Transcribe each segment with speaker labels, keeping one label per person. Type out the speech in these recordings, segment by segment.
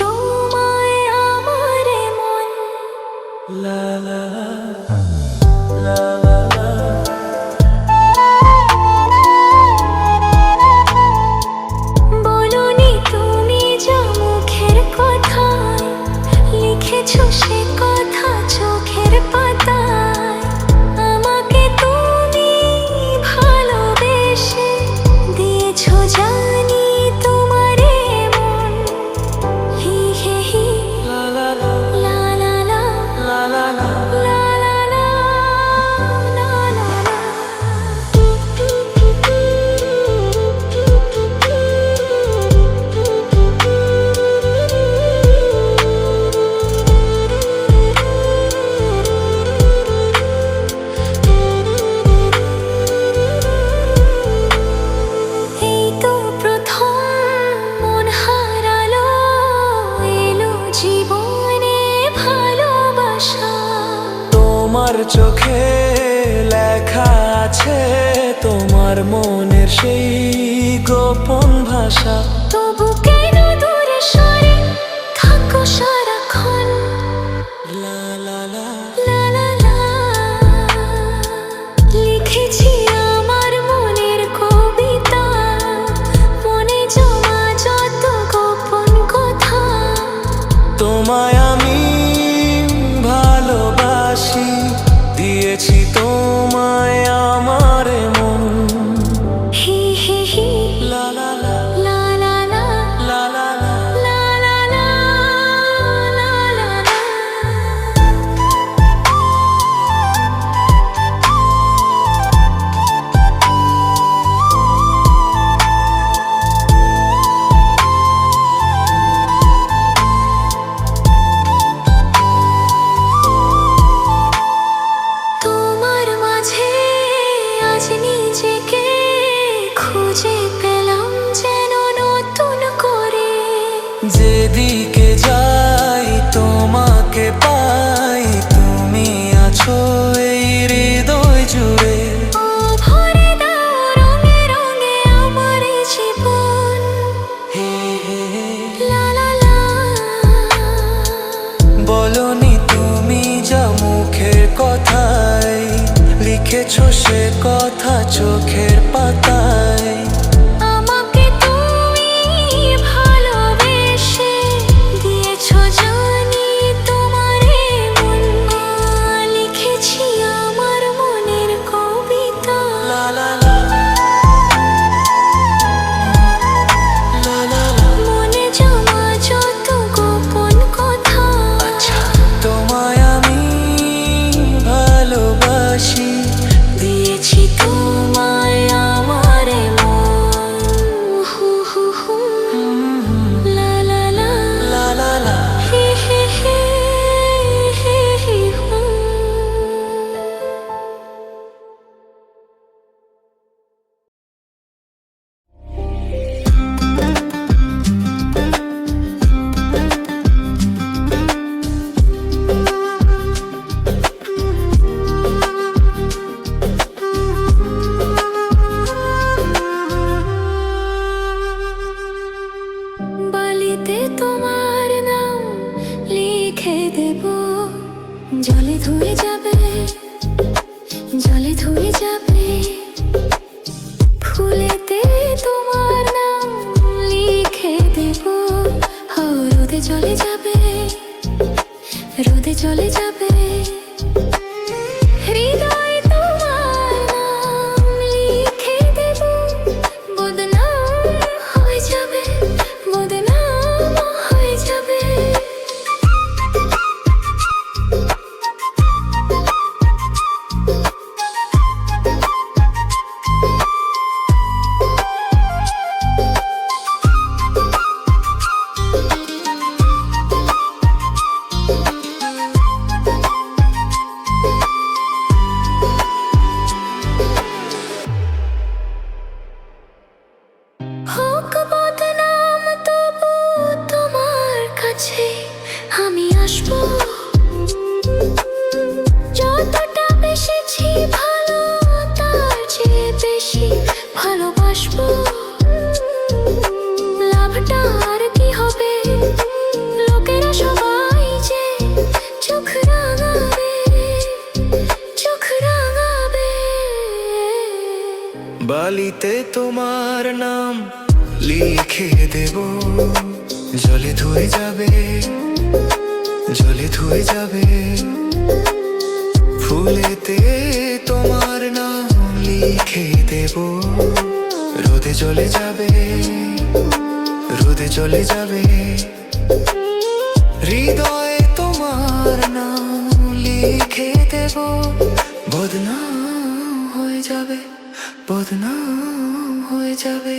Speaker 1: তোমায় আমার মন।
Speaker 2: লা লা লা লা লা।
Speaker 1: বলোনি তুমি যা মুখের কথায়, লিখেছো সে কথা চোখের পাতায়। আমাকে তুমি ভালোবেসে দিয়েছো জানি তোমারে মন। হি হে হি
Speaker 2: লা লা লা
Speaker 1: লা লা লা
Speaker 2: লা লা লা।
Speaker 1: লা লা লা লা লা লা। এই তো প্রথম মন হারালো, এলো জীবনে ভালোবাসা।
Speaker 2: তোমার চোখে লেখা আছে তোমার মনের সেই গোপন ভাষা।
Speaker 1: তবু কেন দূরে সরে থাকো সারাক্ষণ।
Speaker 2: লা লা লা
Speaker 1: লা লা লা। লিখেছি আমার মনের কবিতা, মনে জমা যত গোপন কথা।
Speaker 2: তোমায় আমি ভালোবাসি, দিয়েছি তোমায় আমার মন।
Speaker 1: হি হি হি
Speaker 2: লা লা লা
Speaker 1: লা লা লা
Speaker 2: লা লা লা।
Speaker 1: লা লা লা লা লা লা। তোমার মাঝে আজ নিজেকে খুঁজে পেলাম যেন নতুন করে।
Speaker 2: যেদিকে যাই তোমাকে পাই, তুমি আছো এই হৃদয় জুড়ে।
Speaker 1: ও ভরে দাও রঙে রঙে আমার এই জীবন।
Speaker 2: হে হে হে।
Speaker 1: লা লা লা।
Speaker 2: বলনি তুমি যা মুখের কথায়, লিখেছো সে কথা চোখের পাতায়।
Speaker 1: আমাকে তুমি ভালোবেসে দিয়েছো জানি তোমারে মন। লিখেছি আমার মনের কবিতা।
Speaker 2: লা লা লা লা লা লা।
Speaker 1: মনে জমা যত গোপন কথা।
Speaker 2: আচ্ছা, তোমায় আমি ভালোবাসি, দিয়েছি তোমায় আমার মন।
Speaker 1: হু হু হু লা লা লা
Speaker 2: লা লা লা।
Speaker 1: হি হি হি হি হি হু। বালিতে তোমার নাম লিখে দেব, জলে ধুয়ে যাবে, জলে ধুয়ে যাবে। ফুলেতে তোমার নাম লিখে দেব, রোদে চলে যাবে, রোদে চলে যাবে। হৃদয়ে তোমার নাম লিখে দেব, বদনাম হয়ে যাবে, বদনাম হয়ে যাবে। হোক বদনাম তবু তোমার কাছে আমি আসবো। যতটা বেশি ভালো তার চেয়ে বেশি ভালোবাসবো। লাভটা আর কি হবে,
Speaker 2: তোমার নাম লিখে দেব, জলে ধুয়ে যাবে, জলে ধুয়ে যাবে। ফুলেতে তোমার নাম লিখে দেব, রোদে চলে যাবে, রোদে চলে যাবে। হৃদয়ে তোমার নাম লিখে দেব, বদনাম হয়ে যাবে, বদনাম হয়ে যাবে।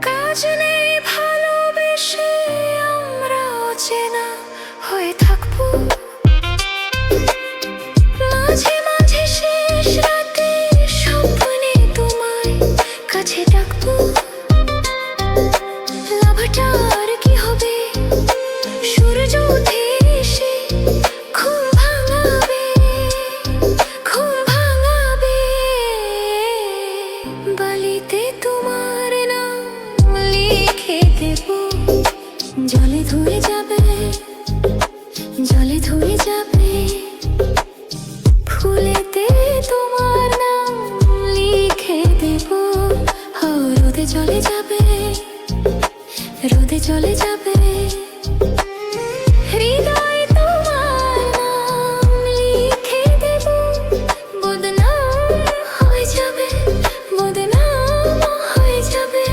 Speaker 1: কাজ নেই ভালোবেসে আমরা অচেনা হয়ে থাকবো, মাঝে মাঝে শেষ রাতে স্বপ্নে তোমায় কাছে ডাকবো। লাভটার কি হবে, সূর্য উঠে এসে ঘুম ভাঙাবে, ঘুম ভাঙাবে। বালিতে তোমার নাম লিখে দেব, জলে ধুয়ে যাবে, জলে ধুয়ে যাবে। ফুলেতে তোমার নাম লিখে দেব, রোদে চলে যাবে, রোদে চলে যাবে। হৃদয়ে তোমার নাম লিখে দেব, বদনাম হয়ে যাবে, বদনাম হয়ে যাবে।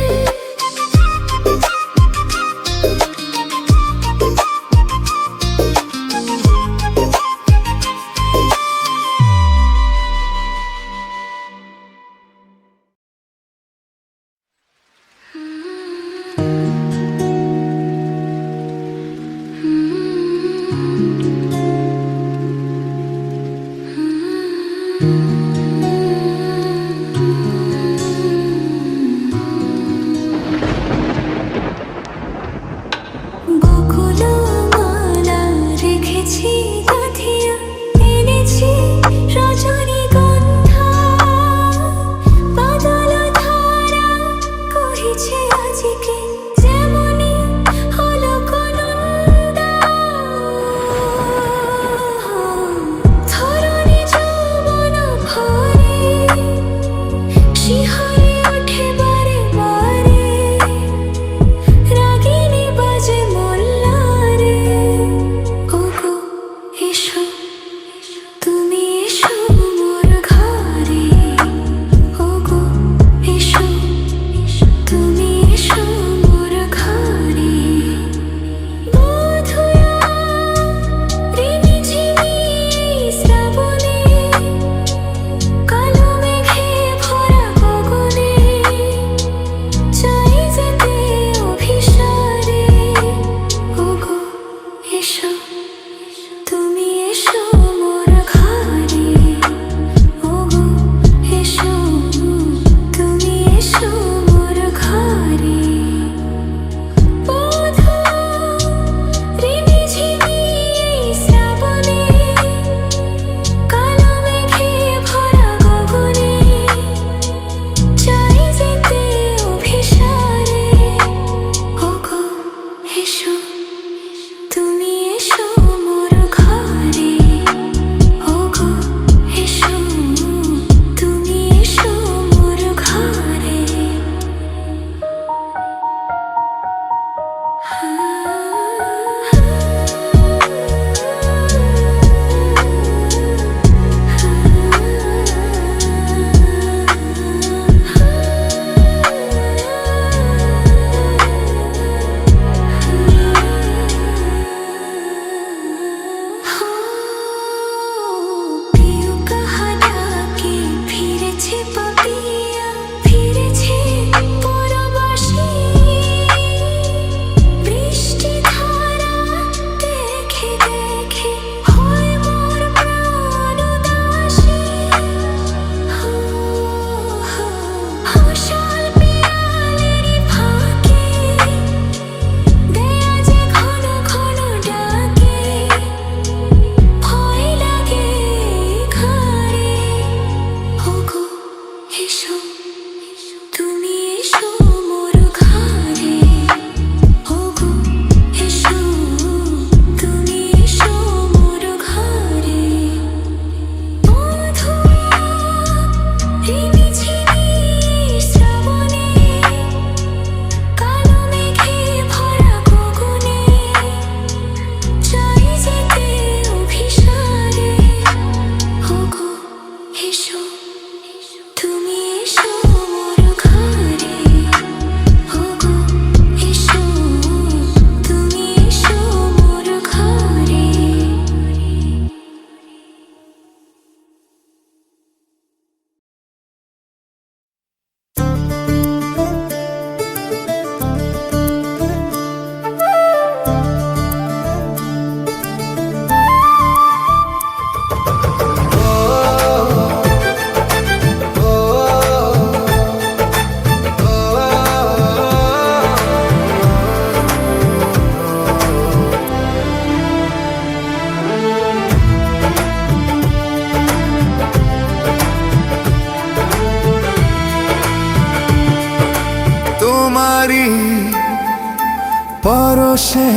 Speaker 2: পরশে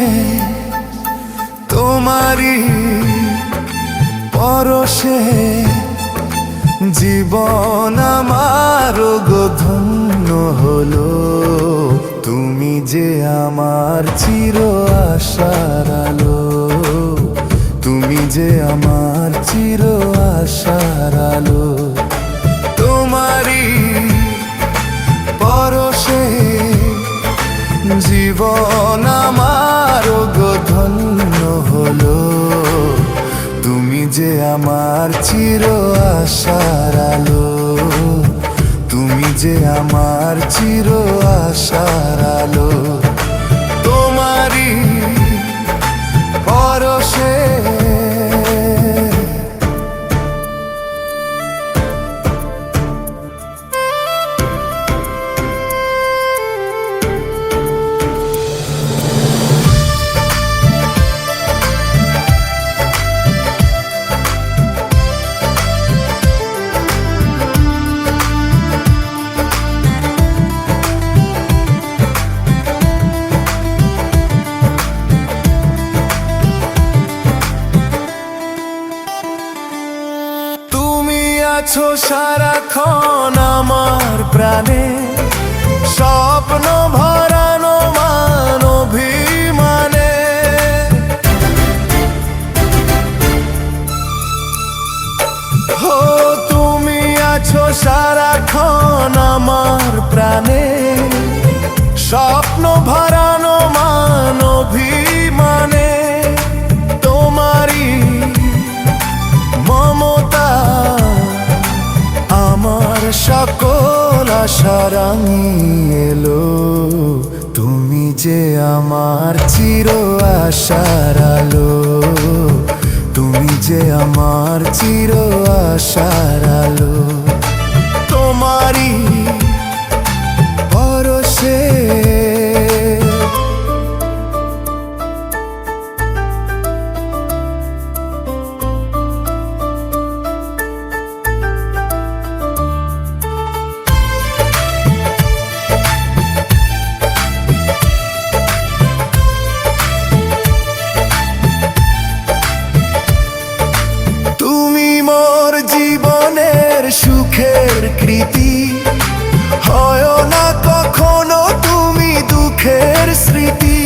Speaker 2: তোমারি পরশে জীবন আমার গো ধন্য হলো। তুমি যে আমার চির আশার আলো, তুমি যে আমার চির আশার আলো। তোমারি পরশে জীবন আমার গো ধন্য হলো। তুমি যে আমার চির আশার আলো, তুমি যে আমার চির আশার আলো। তোমারি পরশে আছো সারাক্ষণ আমার প্রাণে, স্বপ্ন ভরানো মান অভিমানে। হো তুমি আছো সারাক্ষণ আমার প্রাণে, স্বপ্ন ভরানো মান অভিমানে। তোমারি মমতা আমার সকল আশা রাঙিয়ে এলো। তুমি যে আমার চির আশার আলো, তুমি যে আমার চির আশার আলো। তোমারি পরশে সুখের কৃতি, হয় না কখনো তুমি দুঃখের স্মৃতি।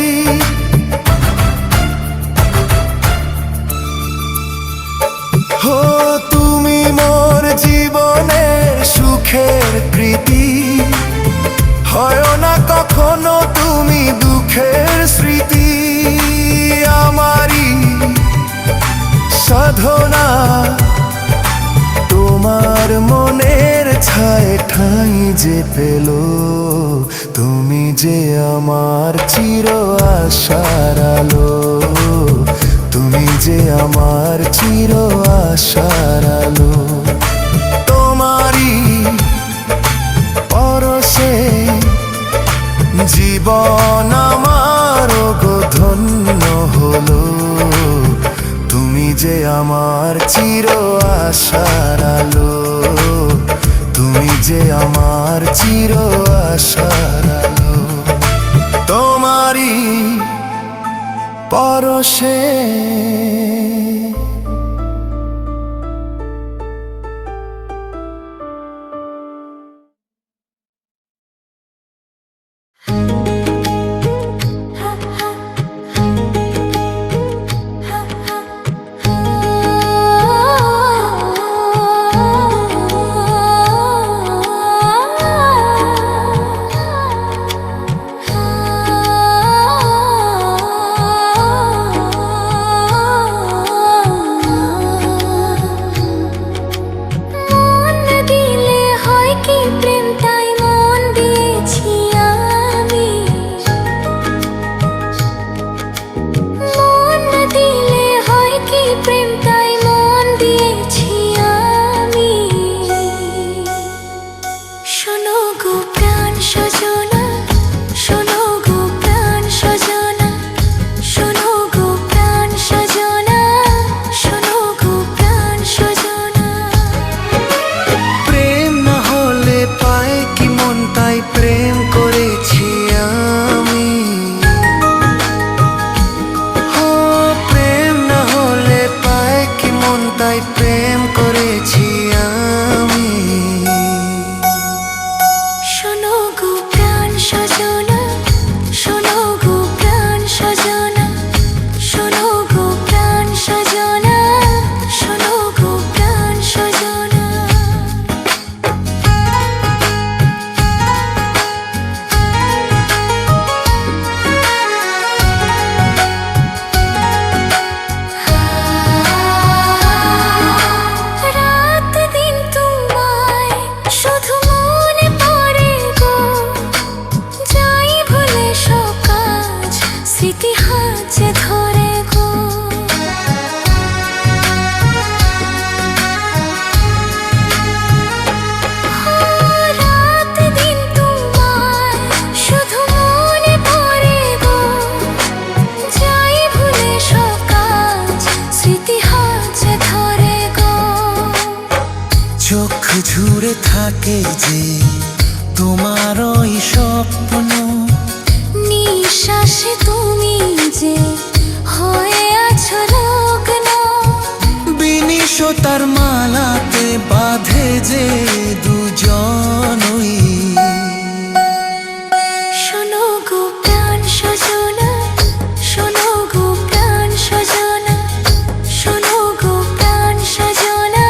Speaker 2: হো তুমি মোর জীবনের সুখের কৃতি, হয় না কখনো তুমি দুঃখের স্মৃতি। আমারি সাধনা তোমার মনের ছায় ঠাঁই যে পেল। তুমি যে আমার চির আশার আলো, তুমি যে আমার চির আশার আলো। তোমারি পরশে জীবন আমার গো ধন্য হলো। তুমি যে আমার চির আশার আলো, তুমি যে আমার চির আশার আলো। তোমারি পরশে থাকে যে তোমার ওই স্বপ্ন,
Speaker 1: নিঃশ্বাসে তুমি যে হয়ে আছো লগ্ন,
Speaker 2: বিনিশতার মালাতে বাঁধে যে দুজনই।
Speaker 1: শোনো গো প্রাণ সজনা, শোনো গো প্রাণ সজনা, শোনো গো প্রাণ সজনা,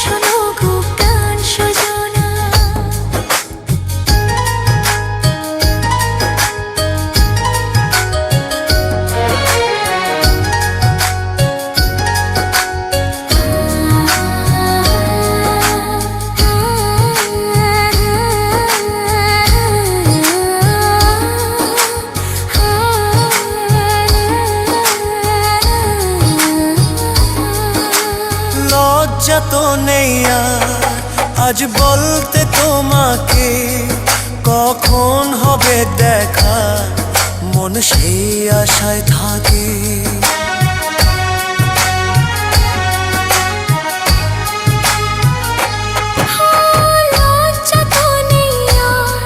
Speaker 1: শোনো গো প্রাণ সজনা।
Speaker 2: লজ্জা তো নেই আর আজ বলতে তোমাকে, কখন হবে দেখা মন সেই আশায় থাকে।
Speaker 1: লজ্জা তো নেই আর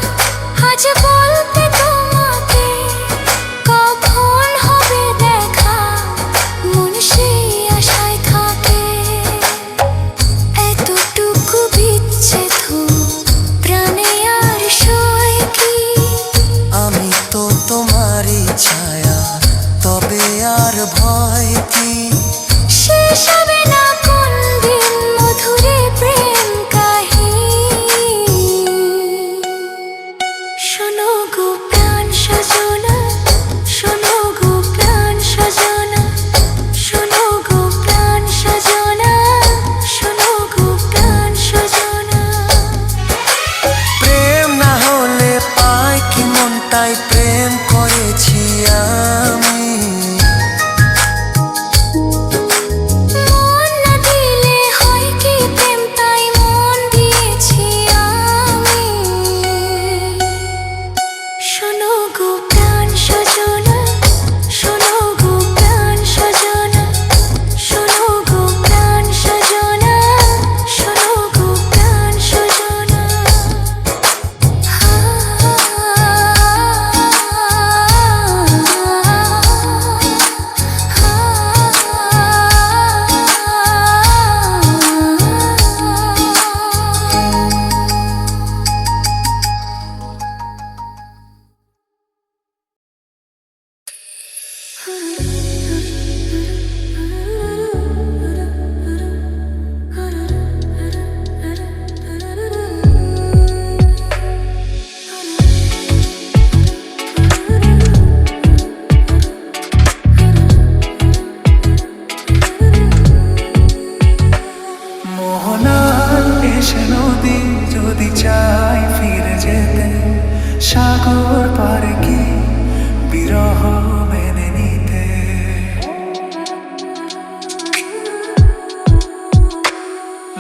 Speaker 1: আজ বলতে তোমাকে, কখন হবে দেখা মন সেই আশায় থাকে। এতটুকু বিচ্ছেদ প্রাণে আর সয় কি,
Speaker 2: আমি তো তোমারই ছায়া, তবে আর ভয় কি?
Speaker 1: শেষ হবে না কোনদিন মধুরে প্রেম কাহিনী। শোনো গো প্রাণ সজনা, শোনো গো প্রাণ সজনা, শোনো গো প্রাণ সজনা, শোনো গো প্রাণ সজনা।
Speaker 2: প্রেম না হলে পায় কি মন, তাই প্রেম করেছি আমি।
Speaker 1: মন না দিলে হয় কি প্রেম, তাই মন দিয়েছি আমি। শোনো গো প্রাণ সজনা, শোনো গো প্রাণ সজনা, শোনো গো প্রাণ সজনা, শোনো গো প্রাণ সজনা।
Speaker 2: মোহনায় এসে নদী যদি চাই ফিরে যেতে, সাগর পারে কি বিরহ মেনে নিতে।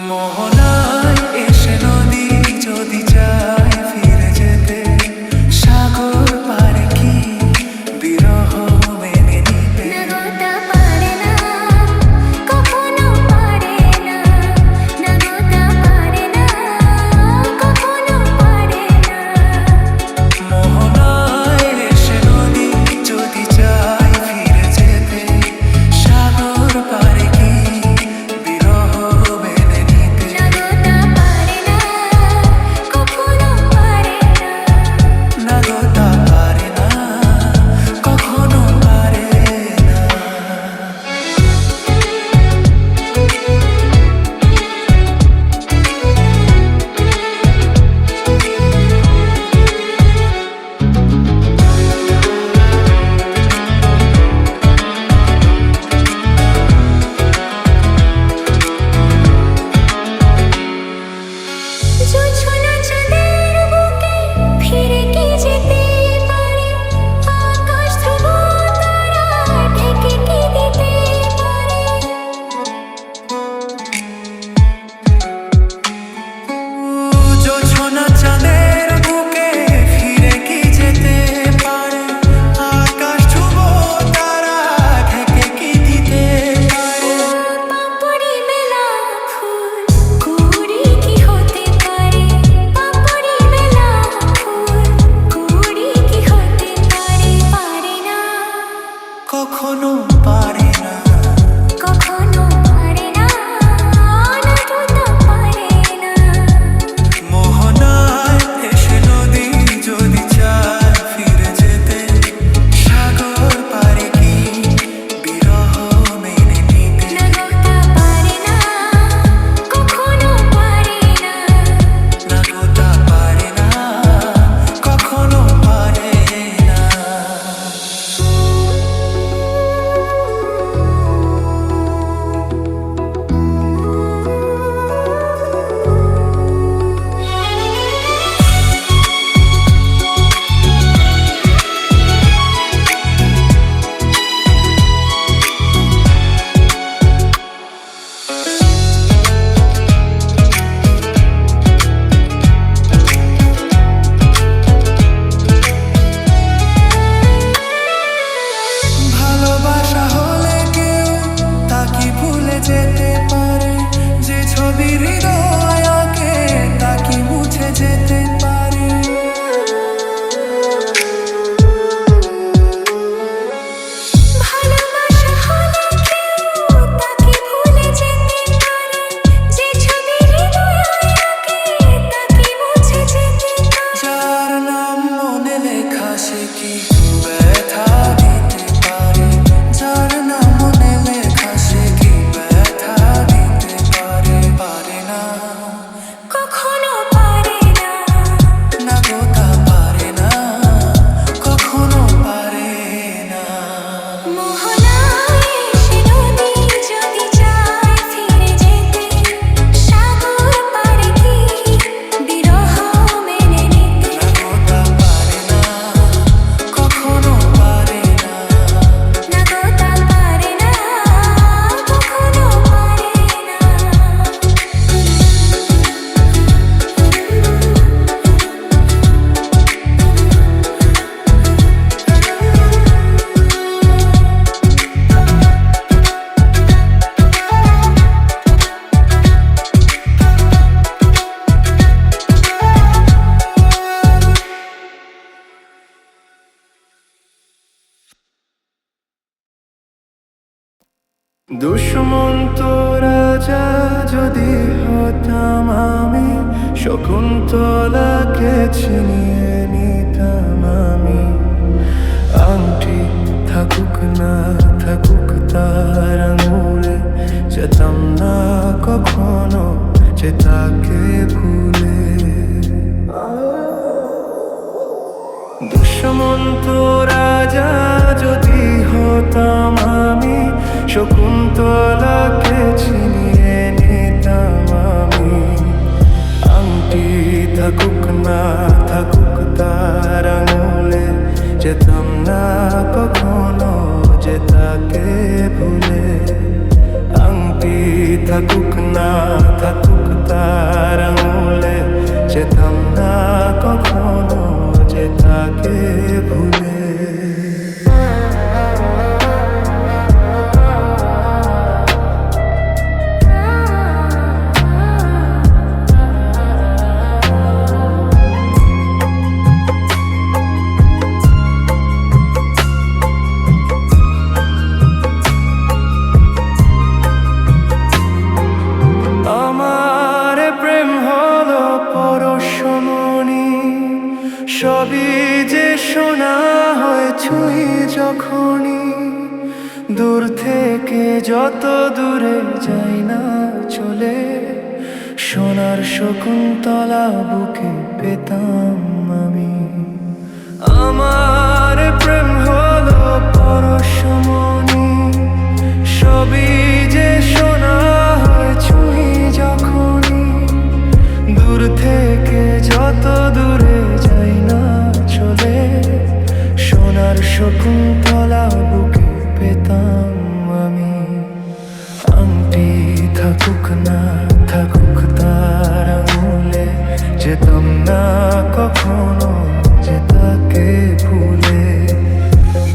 Speaker 2: মোহনায় এসে নদী যদি চাই ফিরে যেতে, সাগর পারে কি বিরহ মেনে নিতে।
Speaker 1: নাগতা পারে না, কখনো পারে না, নাগতা পারে না, কখনো পারে না।
Speaker 2: মোহনায় এসে নদী যদি চাই ফিরে যেতে, সাগর পারে কি বিরহ মেনে নিতে।
Speaker 1: নাগতা পারে না, কখনো পারে না।
Speaker 2: নাগতা পারে না, কখনো পারে না।
Speaker 1: জোছনা চাঁদের বুকে ফিরে কি যেতে পারে, আকাশ ধ্রুব তারা ঢেকে কি দিতে পারে।
Speaker 2: জোছনা চাঁদের বুকে ফিরে কি যেতে পারে, আকাশ ধ্রুব তারা ঢেকে কি দিতে পারে।
Speaker 1: পাপড়ি মেলা ফুল কুড়ি কি হতে পারে,
Speaker 2: দুষ্মন্ত রাজা যদি হতাম আমি, শকুন্তলাকে ছিনিয়ে নিতাম আমি। আংটি থাকুক না থাকুক তার আঙুলে, যেতাম না কখনো যে তাকে ভুলে। দুষ্মন্ত রাজা যদি হতাম আমি, শকুন্তলাকে ছিনিয়ে নিতাম আমি। আংটি থাকুক না থাকুক তার আঙুলে, যেতাম না কখনো যে তাকে ভুলে। আংটি থাকুক না থাকুক তার আঙুলে, যেতাম না কখনো যে তাকে ভুলে। সবই যে শোনা হয় ছুঁই যখনই, দূর থেকে যত দূরে যাই না চলে। সোনার শকুন্তলা বুকে পেতাম আমি। আমার প্রেম হলো পরশমণি, সবই যে শোনা হয় ছুঁই যখনই, দূর থেকে যত দূরে যাই না চলে। সোনার শকুন্তলা বুকে পেতাম আমি। আংটি থাকুক না থাকুক তার আঙুলে, যেতাম না কখনো যে তাকে ভুলে।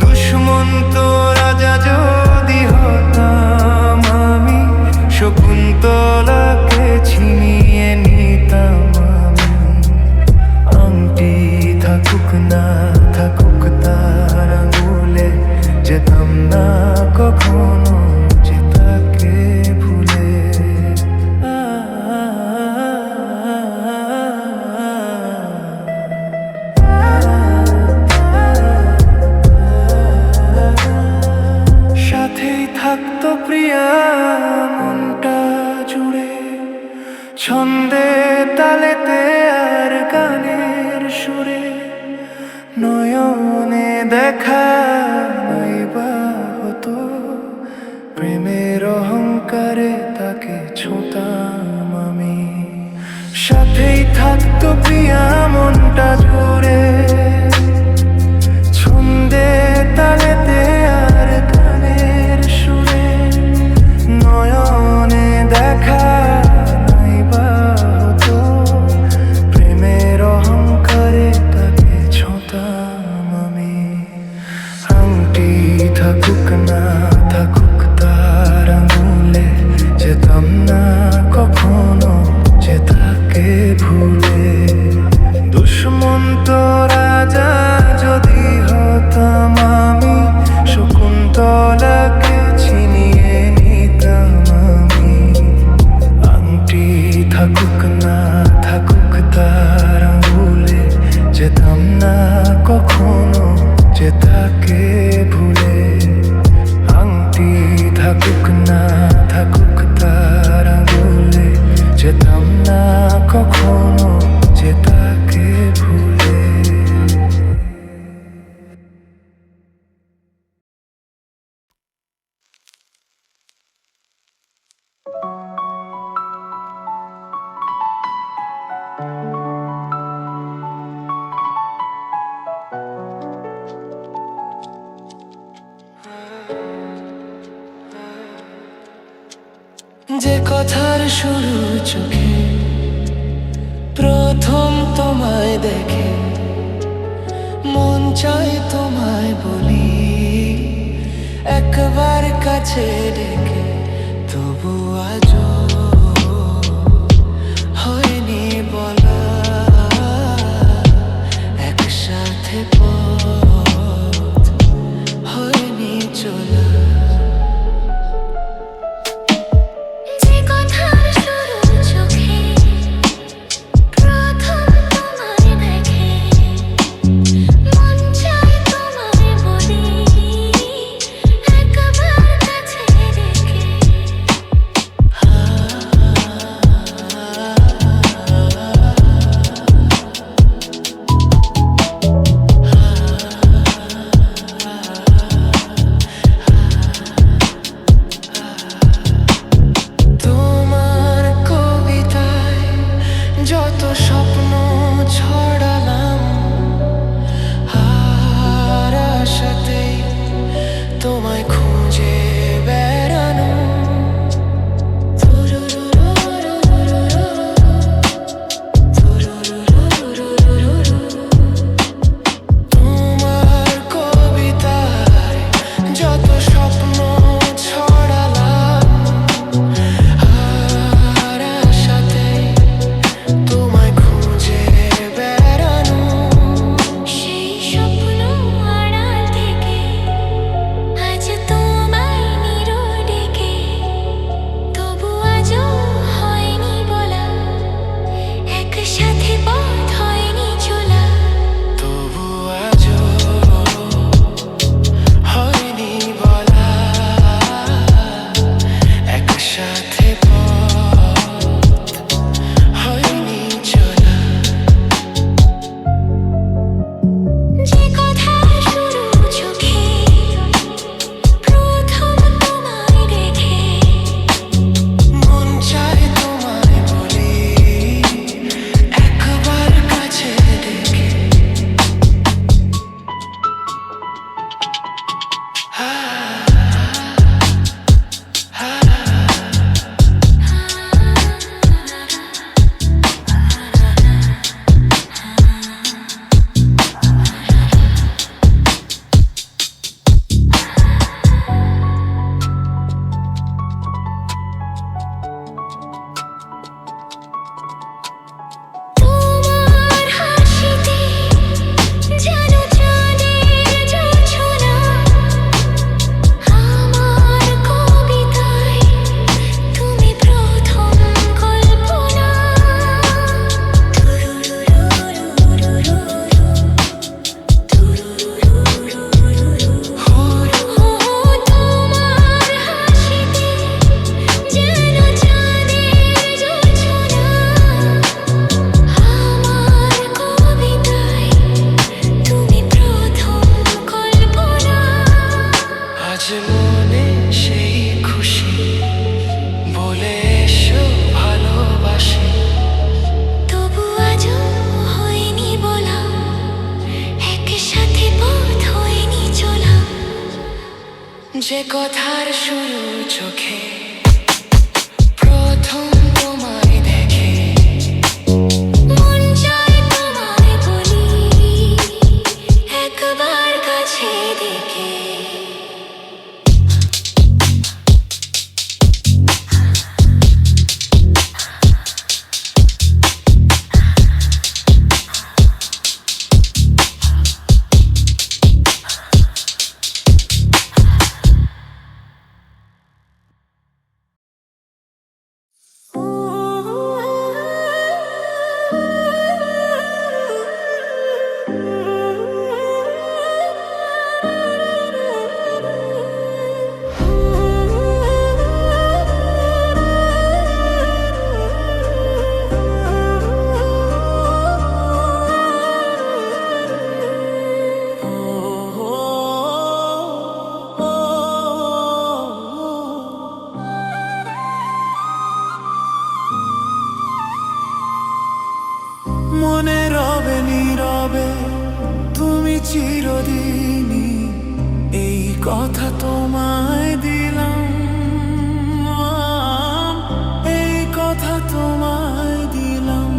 Speaker 2: দুষ্মন্ত রাজা যদি হতাম আমি, শকুন্তলাকে ছিনিয়ে নিতাম আমি। আংটি থাকুক না থাকুক তার আঙুলে, যেতাম না কখনো যে তাকে ভুলে। সাথেই থাকতো প্রিয়া মনটা জুড়ে, ছন্দে তালেতে আর গানের সুরে। নয়নে দেখা নাইবা হতো, প্রেমের অহংকারে তাকে ছোঁতাম আমি। সাথেই থাকতো প্রিয়া মনটা জুড়ে, ছন্দে তালেতে আর গানের সুরে। নয়নে দেখা নাইবা হতো, প্রেমের অহংকারে তাকে ছোঁতাম আমি। আংটি থাকুক না থাকুক তার আঙুলে, যেতাম না কখনো যে তাকে ভুলে। দুষ্মন্ত রাজা যদি হতাম আমি, শকুন্তলাকে ছিনিয়ে নিতাম আমি। আংটি থাকুক না থাকুক তার আঙুলে, যেতাম না কখনো যে তাকে ভুলে। আংটি থাকুক না থাকুক তার আঙুলে, যেতাম না কখনো যে তাকে ভুলে। যে কথার শুরু চোখে প্রথম তোমায় দেখে, মন চাই তোমায় বলি একবার কাছে ডেকে। তবু আজও হয়নি বলা, একসাথে পথ হয়নি চলা।
Speaker 1: যে কথার শুরু চোখে প্রথম তোমায় দেখে মন চায় তোমায় বলি একবার কাছে ডেকে
Speaker 2: মনে রবে নীরবে তুমি চিরদিনই এই কথা তোমায় দিলাম এই কথা তোমায় দিলাম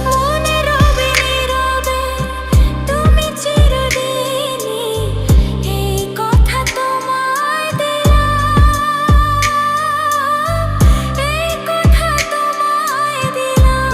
Speaker 1: মনে রবে নীরবে তুমি চিরদিনই এই কথা তোমায় দিলাম এই কথা তোমায় দিলাম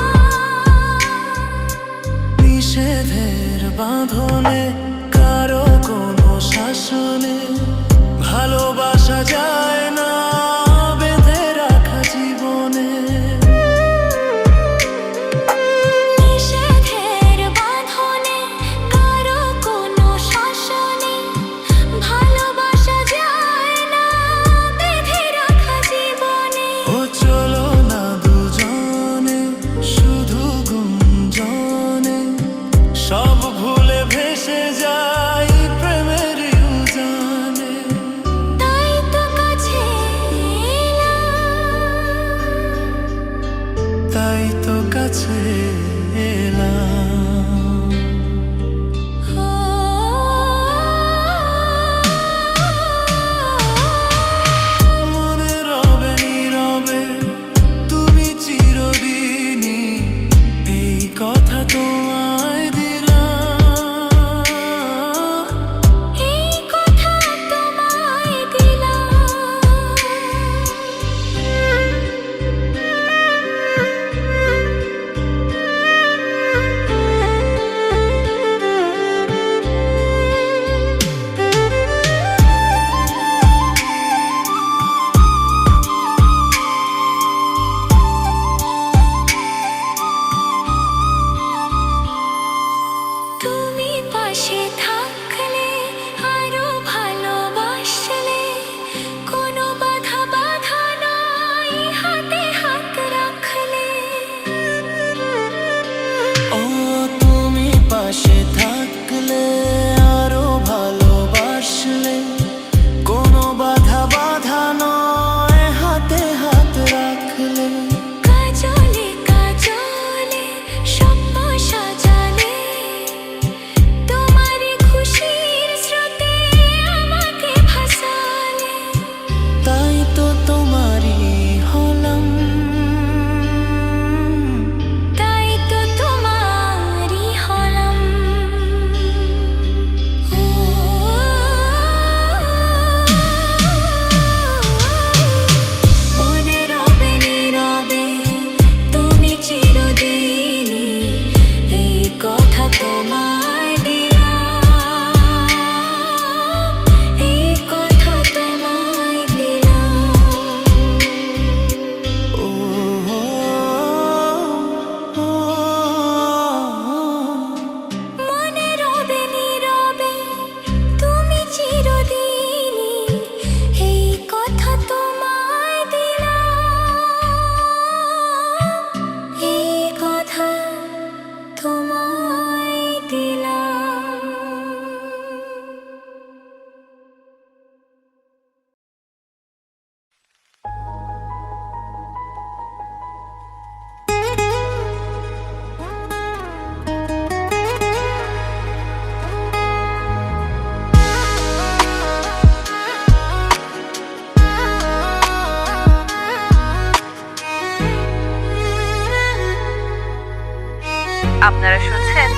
Speaker 3: আপনারা শুনছেন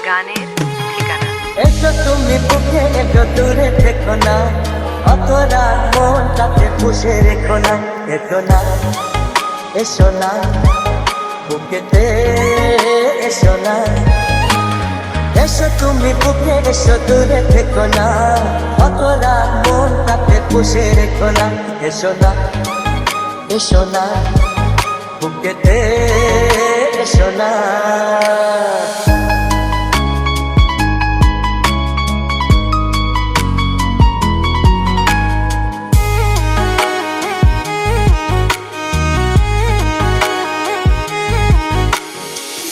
Speaker 3: গানের ঠিকানা।
Speaker 4: এসো তুমি বুকে একটু দূরে থেকো না, অতরা মনটাকে পুষে রেখো না, এসো না এসো না বুকেতে এসো না। এসো তুমি বুকে এসো দূরে থেকো না, অতরা মনটাকে পুষে রেখো না, এসো না এসো না বুকেতে এসো না।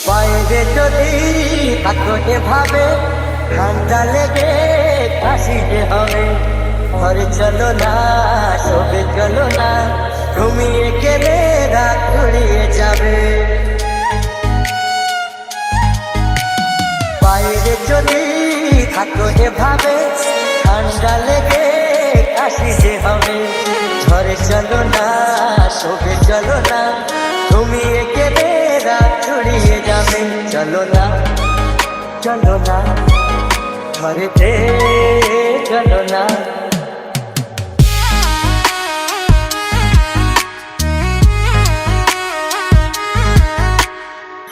Speaker 4: বাইরে যদি কাকটে ভাবে ঠান্ডা লেগে কাশি যে হবে, ঘরে চলো না শোবে চলো না, ঘুমিয়ে গেলে রাত ঘুরিয়ে যাবে। বাইরে যদি কাকটে ভাবে ঠান্ডা লেগে কাশি যে হবে, ঘরে চলো না শোবে চলো না, ঘুমিয়ে গেলে রাত ছড়িয়ে যাবে। চলো না চলো না ঘরেতে চলো না।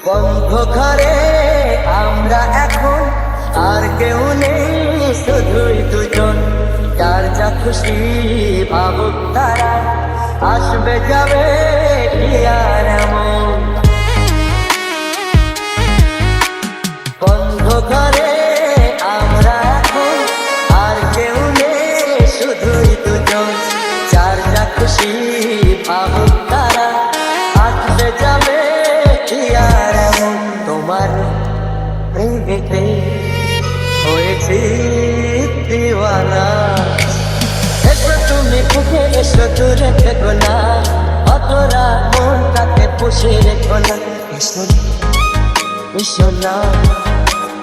Speaker 4: বন্ধ ঘরে আমরা এখন, আর কেউ নেই শুধুই দুজন, যার যা খুশি ভাবুক তারা, আসবে যাবে কি আর এমন। বন্ধ ঘরে আমরা এখন, আর কেউ নেই শুধুই দুজন, যার যা খুশি ভাবুক তারা, আসবে যাবে কি আর এমন। তোমার প্রেমেতে হয়েছি দিওয়ানা, এসো তুমি বুকে এসো দূরে থেকো না, অতরা মনটাকে পুষে রেখো না, এসো এসো না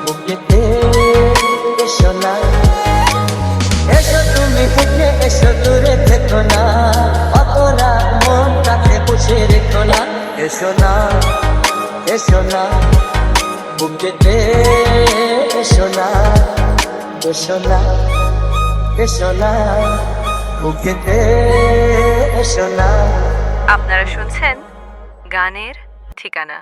Speaker 4: বুকেতে এসো না। এসো তুমি বুকে এসো দূরে থেকো না, অতরা মনটাকে পুষে রেখো না, এসো না এসো না বুকেতে এসো না, এসো না এসো না বুকেতে এসো না।
Speaker 3: আপনারা শুনছেন গানের ঠিকানা।